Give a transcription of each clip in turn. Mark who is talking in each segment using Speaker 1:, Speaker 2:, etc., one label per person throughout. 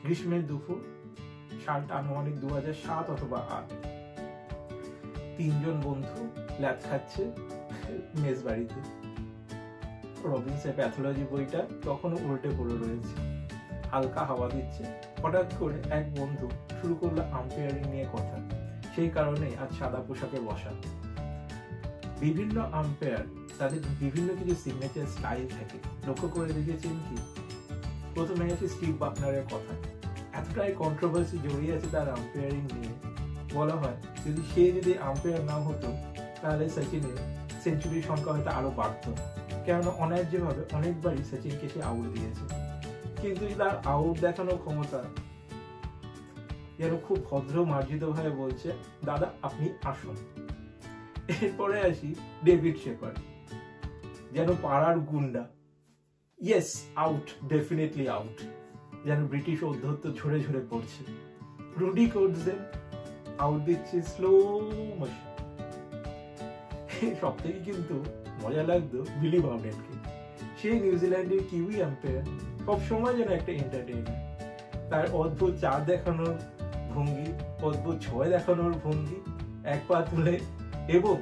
Speaker 1: গ্রীষ্মের দুপুর, সালটা আনুমানিক 2007 অথবা 8। 3 জন বন্ধু ল্যাদ খাচ্ছে মেস বাড়িতে। রবিন্সের প্যাথোলজি বইটা তখনও উল্টে পড়ে রয়েছে, হালকা হাওয়া দিচ্ছে। হঠাৎ করে এক বন্ধু শুরু করলো আম্পায়ারিং নিয়ে কথা। সেই কারণে আজ সাদা পোশাকে বসা। বিভিন্ন আম্পায়ার তাদের বিভিন্ন কিছু সিগনেচার স্টাইল থাকে, লক্ষ্য করে দেখেছেন কি? প্রথমে আছে স্টিভ বাকনারের কথা। এতটাই কন্ট্রোভার্সি জড়িয়ে আছে তার আম্পায়ারিং নিয়ে। বলা হয় যদি আম্পায়ার না হতো তাহলে সচিনের সেঞ্চুরির সংখ্যা হয়তো আরো বাড়তো, কেননা অন্যায্যভাবে অনেকবারই সচিনকে সে আউট দিয়েছে। কিন্তু তার আউট দেখানোর ক্ষমতা যেন খুব ভদ্র মার্জিত ভাবে বলছে, দাদা আপনি আসুন। এরপরে আসি ডেভিড শেপার্ড, যেন পাড়ার গুন্ডা। ইয়েস, আউট, ডেফিনেটলি আউট, যেন ব্রিটিশ অধ্যত্ত ঝরে ঝরে পড়ছে। রুডি কোটজেন আউট দিচ্ছে স্লো মোশন। সব থেকে কিন্তু মজা লাগতো বিলি বাউডেনকে। সেই নিউজিল্যান্ডের কিউই আম্পায়ার, সবসময় যেন একটা এন্টারটেইনার। তার অদ্ভুত 4 দেখানোর ভঙ্গি, অদ্ভুত 6 দেখানোর ভঙ্গি, এক পা তুলে, এবং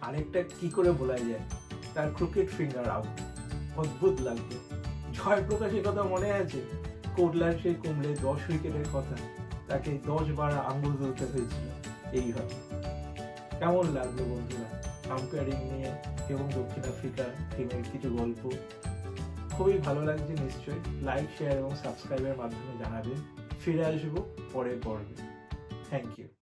Speaker 1: আরেকটা কি করে বলা যায়, তার ক্রিকেট ফিঙ্গার আউট, অদ্ভুত লাগতো। জয়প্রকাশের কথা মনে আছে? কোটলার সেই কুমড়ে 10 উইকেটের কথা, তাকে 10-12 আঙ্গুল তুলতে হয়েছিল এইভাবে। কেমন লাগলো বন্ধুরা আম্পায়ারিং নিয়ে এবং দক্ষিণ আফ্রিকা টিমের কিছু গল্প? খুবই ভালো লাগছে নিশ্চয়ই। লাইক, শেয়ার এবং সাবস্ক্রাইবের মাধ্যমে জানাবেন। ফিরে আসবো পরের পর্বে। Thank you.